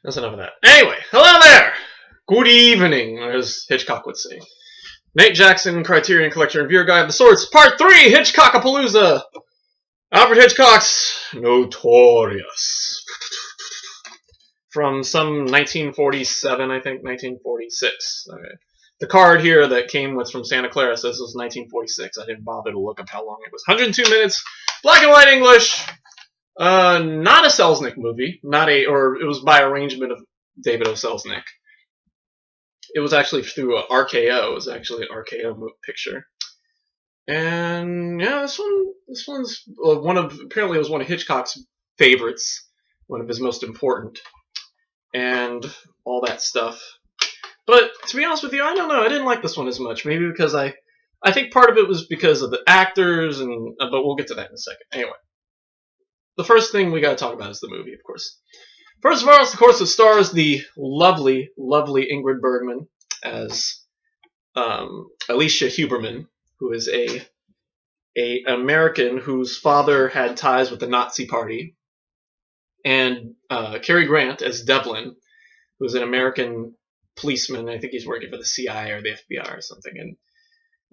That's enough of that. Anyway, hello there! Good evening, as Hitchcock would say. Nate Jackson, Criterion Collection Reviewer Guide of the Swords, Part 3, Hitchcockapalooza! Alfred Hitchcock's Notorious. From some 1947, I think, 1946. Okay. The card here that came with from Santa Clara says it was 1946. I didn't bother to look up how long it was. 102 minutes, black and white English. Not a Selznick movie, or it was by arrangement of David O. Selznick. It was actually through RKO. It was actually an RKO picture. And yeah, this one's apparently it was one of Hitchcock's favorites, one of his most important, and all that stuff. But to be honest with you, I don't know. I didn't like this one as much. Maybe because I think part of it was because of the actors, but we'll get to that in a second. Anyway. The first thing we got to talk about is the movie, of course. First of all, of course, it stars the lovely, lovely Ingrid Bergman as Alicia Huberman, who is a American whose father had ties with the Nazi Party, and Cary Grant as Devlin, who is an American policeman. I think he's working for the CIA or the FBI or something. And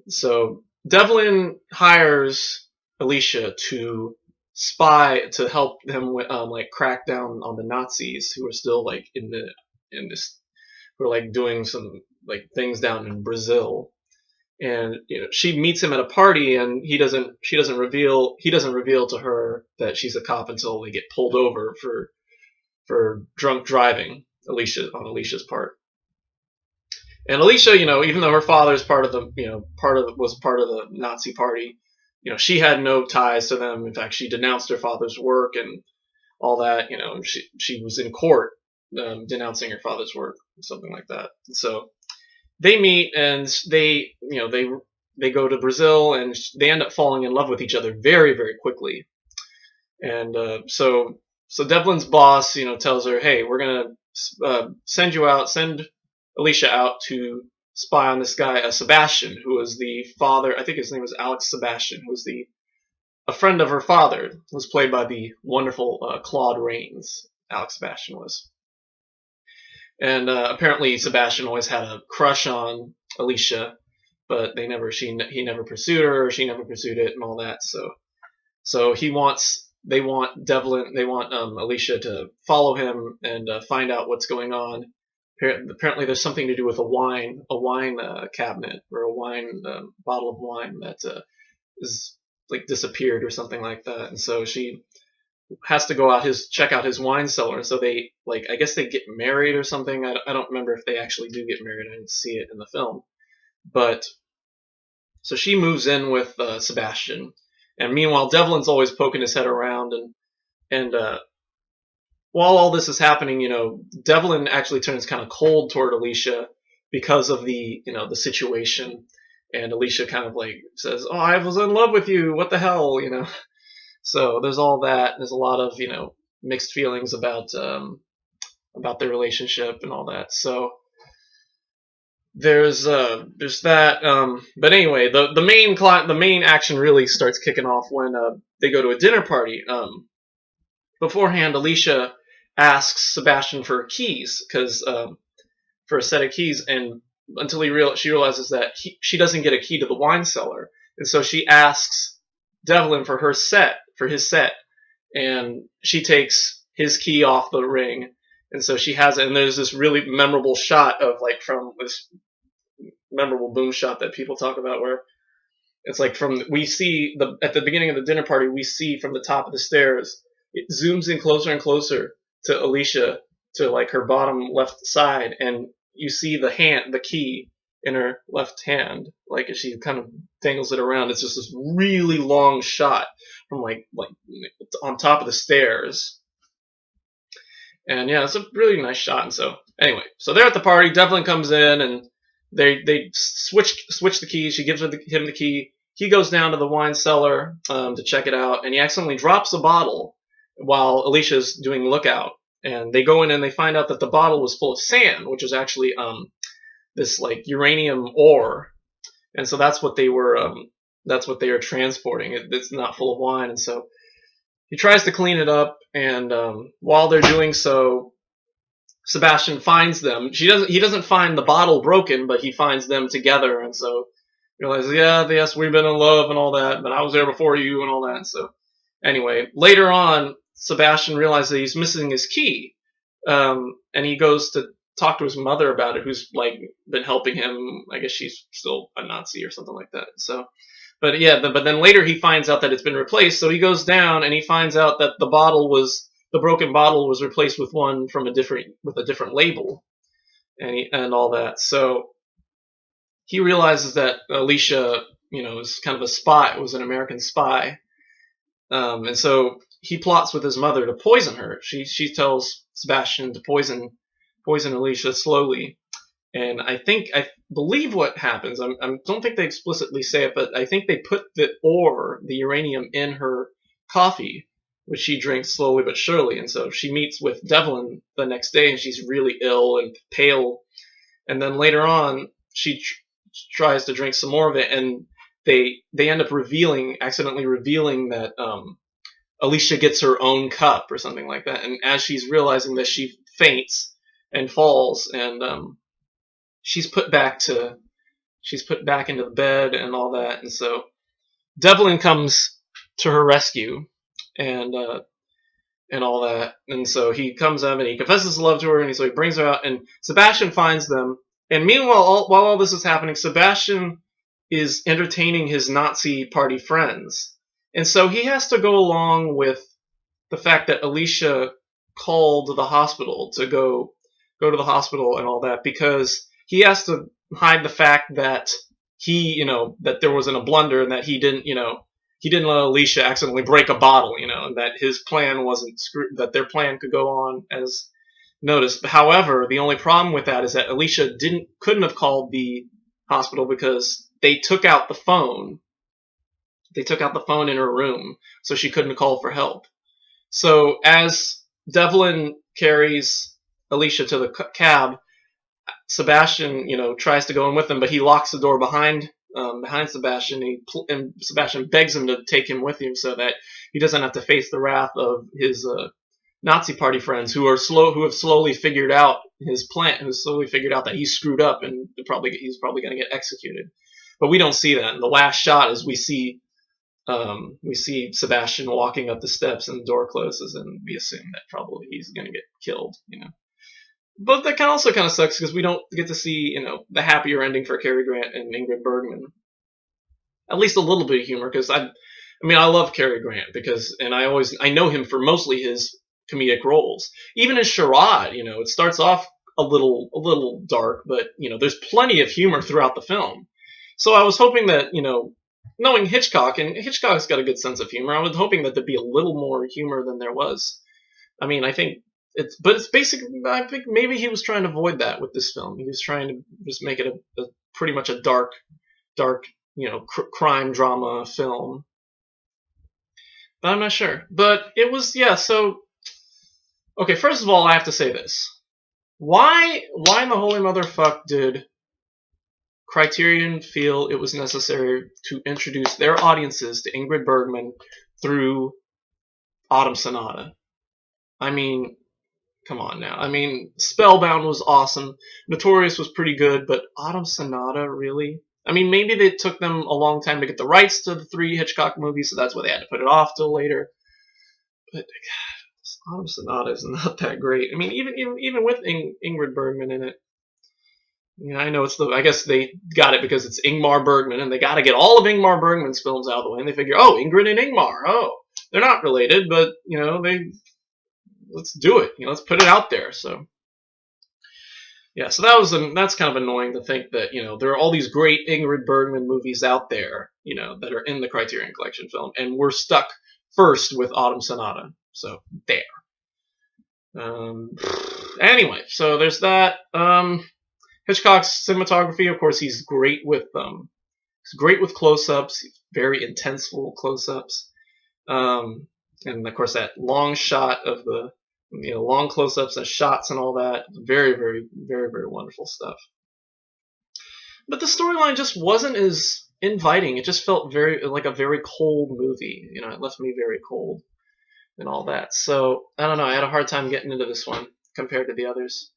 so Devlin hires Alicia to spy to help them crack down on the Nazis who are still who are doing some things down in Brazil. And she meets him at a party, and she doesn't reveal to her that she's a cop until they get pulled over for drunk driving, on Alicia's part. And Alicia, even though her father is was part of the Nazi Party, she had no ties to them. In fact, she denounced her father's work and all that. She was in court denouncing her father's work, something like that. So they meet, and they go to Brazil, and they end up falling in love with each other very, very quickly. And so Devlin's boss, tells her, "Hey, we're gonna send Alicia out to spy on this guy, Sebastian, who was the father. I think his name was Alex Sebastian, who was a friend of her father, was played by the wonderful Claude Rains. Alex Sebastian was. And apparently Sebastian always had a crush on Alicia, but he never pursued her, or she never pursued it, and all that. So they want Alicia to follow him and find out what's going on. Apparently, there's something to do with a wine cabinet, or a bottle of wine that is disappeared or something like that. And so she has to go out check out his wine cellar. And so they I guess they get married or something. I don't remember if they actually do get married. I didn't see it in the film. But so she moves in with Sebastian, and meanwhile Devlin's always poking his head around, and while all this is happening, Devlin actually turns kind of cold toward Alicia because of the situation. And Alicia kind of says, "Oh, I was in love with you. What the hell?" So there's all that. There's a lot of, mixed feelings about their relationship and all that. So there's that. But anyway, the main action really starts kicking off when they go to a dinner party. Beforehand, Alicia asks Sebastian for keys, for a set of keys, and until she realizes that she doesn't get a key to the wine cellar, and so she asks Devlin for his set, and she takes his key off the ring, and so she has it. And there's this really memorable shot of from this memorable boom shot that people talk about, where it's we see at the beginning of the dinner party, we see from the top of the stairs, it zooms in closer and closer to Alicia, to her bottom left side, and you see the key in her left hand, as she kind of dangles it around. It's just this really long shot from on top of the stairs. And yeah, it's a really nice shot. And so anyway, so they're at the party. Devlin comes in, and they switch the keys. She gives him the key. He goes down to the wine cellar to check it out, and he accidentally drops a bottle while Alicia's doing lookout. And they go in, and they find out that the bottle was full of sand, which was actually this uranium ore. And so that's what they were transporting. It's not full of wine. And so he tries to clean it up, and while they're doing so, Sebastian finds them. He doesn't find the bottle broken, but he finds them together, and so he realizes, yeah, yes, we've been in love and all that, but I was there before you and all that. So anyway, later on, Sebastian realizes that he's missing his key, and he goes to talk to his mother about it, who's like been helping him. I guess she's still a Nazi or something like that. So, but yeah, but then later he finds out that it's been replaced. So he goes down and he finds out that the broken bottle was replaced with one from with a different label, and all that. So he realizes that Alicia, is kind of a spy, was an American spy, and so he plots with his mother to poison her. She tells Sebastian to poison Alicia slowly, and I believe what happens. I don't think they explicitly say it, but I think they put the uranium in her coffee, which she drinks slowly but surely. And so she meets with Devlin the next day, and she's really ill and pale. And then later on, she tries to drink some more of it, and they end up accidentally revealing that Alicia gets her own cup or something like that. And as she's realizing this, she faints and falls, and she's put back into the bed and all that. And so Devlin comes to her rescue, and all that. And so he comes up and he confesses love to her, and so he brings her out, and Sebastian finds them. And meanwhile, while all this is happening, Sebastian is entertaining his Nazi party friends. And so he has to go along with the fact that Alicia called the hospital to go to the hospital and all that, because he has to hide the fact that that there wasn't a blunder, and that he didn't let Alicia accidentally break a bottle, and that his plan wasn't that their plan could go on as noticed. However, the only problem with that is that Alicia couldn't have called the hospital because they took out the phone. They took out the phone in her room, so she couldn't call for help. So as Devlin carries Alicia to the cab, Sebastian, tries to go in with him, but he locks the door behind Sebastian, and Sebastian begs him to take him with him so that he doesn't have to face the wrath of his Nazi party friends who have slowly figured out his plan, who's slowly figured out that he's screwed up and he's probably going to get executed. But we don't see that. And the last shot is we see Sebastian walking up the steps, and the door closes, and we assume that probably he's going to get killed. But that also kind of sucks because we don't get to see, the happier ending for Cary Grant and Ingrid Bergman. At least a little bit of humor, because I love Cary Grant and I know him for mostly his comedic roles. Even in Charade, it starts off a little dark, but there's plenty of humor throughout the film. So I was hoping that, knowing Hitchcock, and Hitchcock's got a good sense of humor, I was hoping that there'd be a little more humor than there was. I think it's basically, I think maybe he was trying to avoid that with this film. He was trying to just make it a pretty much a dark, crime drama film. But I'm not sure. But it was, yeah, so, okay, first of all, I have to say this. Why in the holy motherfuck did Criterion feel it was necessary to introduce their audiences to Ingrid Bergman through Autumn Sonata? Come on now. Spellbound was awesome. Notorious was pretty good, but Autumn Sonata, really? Maybe they took them a long time to get the rights to the 3 Hitchcock movies, so that's why they had to put it off till later. But God, Autumn Sonata is not that great. Even with Ingrid Bergman in it. I know I guess they got it because it's Ingmar Bergman, and they got to get all of Ingmar Bergman's films out of the way, and they figure, oh, Ingrid and Ingmar, oh, they're not related, but, let's do it. Let's put it out there. So, yeah, so that's kind of annoying to think that, there are all these great Ingrid Bergman movies out there, that are in the Criterion Collection film, and we're stuck first with Autumn Sonata. So, there. Anyway, so there's that. Hitchcock's cinematography, of course, he's great with close-ups, very intenseful close-ups, and of course that long shot of the long close-ups and shots and all that, very, very, very, very wonderful stuff. But the storyline just wasn't as inviting. It just felt like a very cold movie. It left me very cold and all that. So I don't know. I had a hard time getting into this one compared to the others.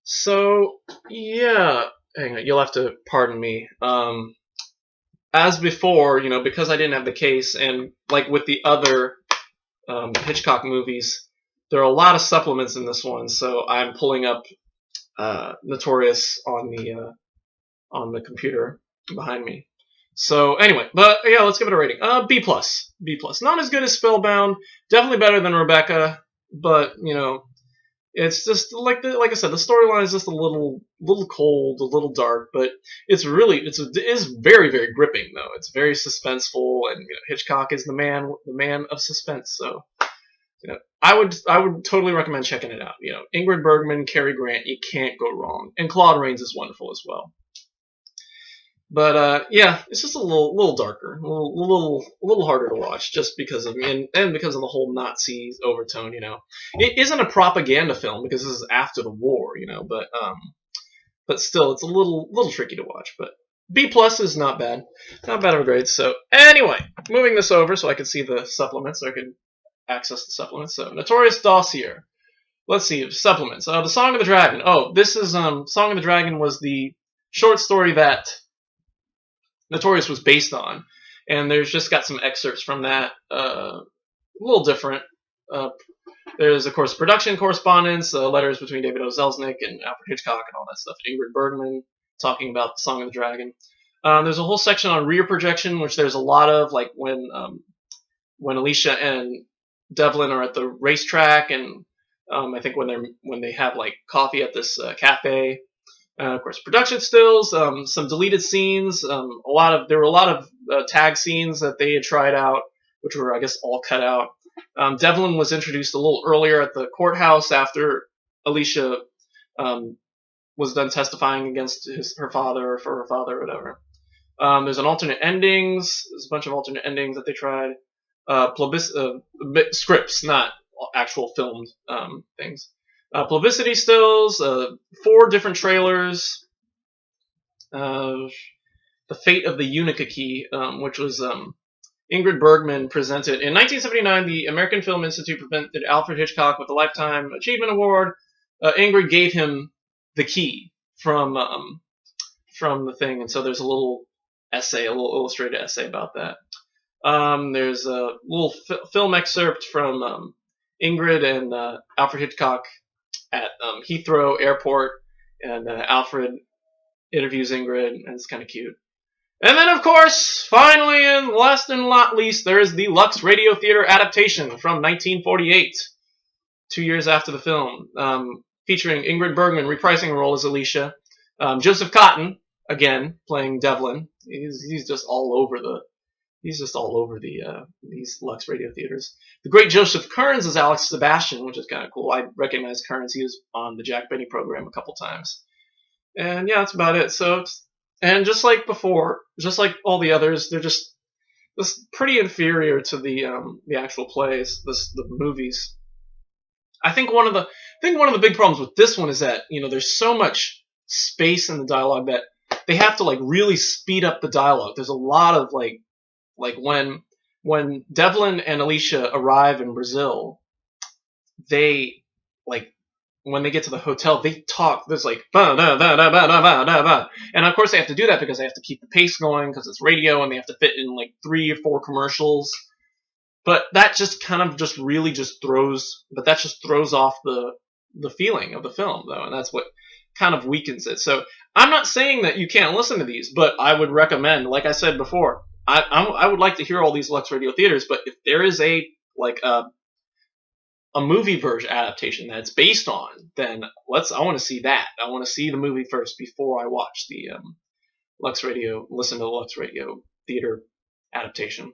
So yeah, hang on, you'll have to pardon me. As before, because I didn't have the case, and like with the other Hitchcock movies, there are a lot of supplements in this one. So I'm pulling up Notorious on the computer behind me. So anyway, but yeah, let's give it a rating. B plus, B plus. Not as good as Spellbound. Definitely better than Rebecca, but it's just like I said, the storyline is just a little cold, a little dark, but it is very very gripping though. It's very suspenseful, and Hitchcock is the man of suspense. So I would totally recommend checking it out. Ingrid Bergman, Cary Grant, you can't go wrong, and Claude Rains is wonderful as well. But yeah, it's just a little darker, a little harder to watch, just because of and because of the whole Nazi overtone. It isn't a propaganda film because this is after the war. But still, it's a little tricky to watch. But B plus is not bad of a grade. So anyway, moving this over so I could see the supplements, so I could access the supplements. So Notorious Dossier. Let's see supplements. The Song of the Dragon. Oh, this is Song of the Dragon was the short story that Notorious was based on, and there's just got some excerpts from that, a little different. Uh, there's of course production correspondence, letters between David O. Selznick and Alfred Hitchcock, and all that stuff. Ingrid Bergman talking about the Song of the Dragon. There's a whole section on rear projection, which there's a lot of, like when Alicia and Devlin are at the racetrack, and I think when they have like coffee at this cafe. Of course, production stills, some deleted scenes. There were a lot of tag scenes that they had tried out, which were, I guess, all cut out. Devlin was introduced a little earlier at the courthouse after Alicia was done testifying against her father, or for her father, or whatever. There's an alternate endings. There's a bunch of alternate endings that they tried. Scripts, not actual filmed things. Publicity stills, 4 different trailers. The Fate of the Unica Key, which was Ingrid Bergman presented. In 1979, the American Film Institute presented Alfred Hitchcock with the Lifetime Achievement Award. Ingrid gave him the key from the thing, and so there's a little essay, a little illustrated essay about that. There's a little film excerpt from Ingrid and Alfred Hitchcock at Heathrow Airport, and Alfred interviews Ingrid, and it's kind of cute. And then, of course, finally and last and not least, there is the Lux Radio Theater adaptation from 1948, 2 years after the film, featuring Ingrid Bergman reprising her role as Alicia, Joseph Cotton again playing Devlin. He's just all over these Lux Radio Theaters. The great Joseph Kearns is Alex Sebastian, which is kind of cool. I recognize Kearns. He was on the Jack Benny program a couple times. And yeah, that's about it. And just like before, just like all the others, they're just pretty inferior to the actual plays, the movies. I think one of the big problems with this one is that there's so much space in the dialogue that they have to like really speed up the dialogue. There's a lot of like when Devlin and Alicia arrive in Brazil, they when they get to the hotel, they talk. There's like bah, bah, bah, bah, bah, bah, bah, bah. And of course they have to do that because they have to keep the pace going because it's radio and they have to fit in like 3 or 4 commercials. But that just kind of throws off the feeling of the film though, and that's what kind of weakens it. So I'm not saying that you can't listen to these, but I would recommend, like I said before, I would like to hear all these Lux Radio Theaters, but if there is a movie version adaptation that it's based on, then I want to see that. I want to see the movie first before I watch the listen to the Lux Radio Theater adaptation.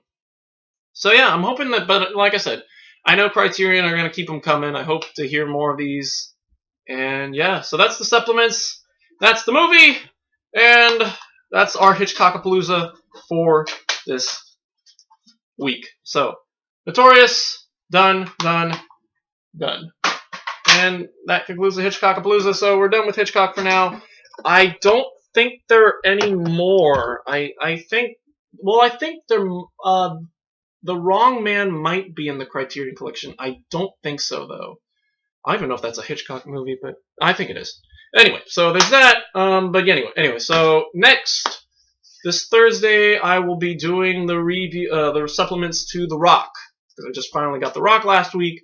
So yeah, I'm hoping that, but like I said, I know Criterion are going to keep them coming. I hope to hear more of these. And yeah, so that's the supplements. That's the movie. And that's our Hitchcockapalooza for this week. So, Notorious, done. And that concludes the Hitchcockapalooza. So we're done with Hitchcock for now. I don't think there are any more. I think there The Wrong Man might be in the Criterion Collection. I don't think so, though. I don't even know if that's a Hitchcock movie, but I think it is. Anyway, so there's that. But anyway, so next, this Thursday, I will be doing the review, the supplements to The Rock. Because I just finally got The Rock last week.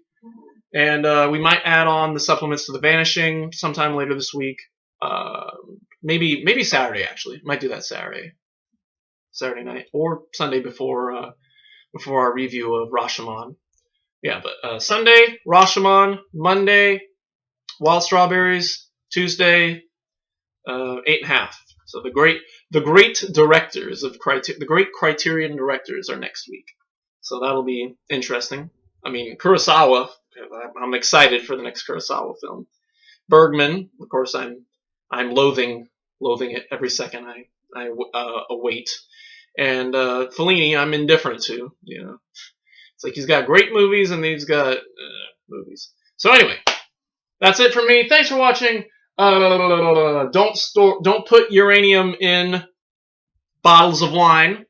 And we might add on the supplements to The Vanishing sometime later this week. Maybe Saturday, actually. Might do that Saturday night. Or Sunday before our review of Rashomon. Yeah, but Sunday, Rashomon. Monday, Wild Strawberries. Tuesday, 8.5. So the great directors of the great Criterion directors are next week. So that'll be interesting. I mean, Kurosawa. I'm excited for the next Kurosawa film. Bergman, of course, I'm loathing it every second I await. And Fellini, I'm indifferent to. You know, it's like he's got great movies and he's got movies. So anyway, that's it from me. Thanks for watching. Don't put uranium in bottles of wine,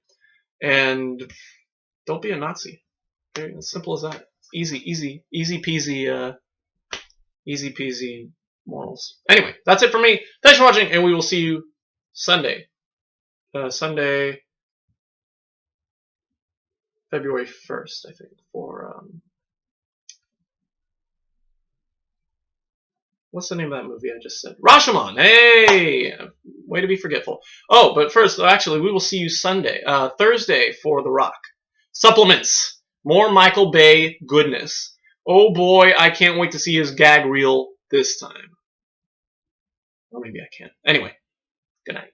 and don't be a Nazi. Very as simple as that. Easy peasy morals. Anyway, that's it for me. Thanks for watching, and we will see you Sunday. Sunday, February 1st, I think, for what's the name of that movie I just said? Rashomon! Hey! Way to be forgetful. Oh, but first, actually, we will see you Thursday for The Rock. Supplements. More Michael Bay goodness. Oh boy, I can't wait to see his gag reel this time. Or maybe I can't. Anyway, good night.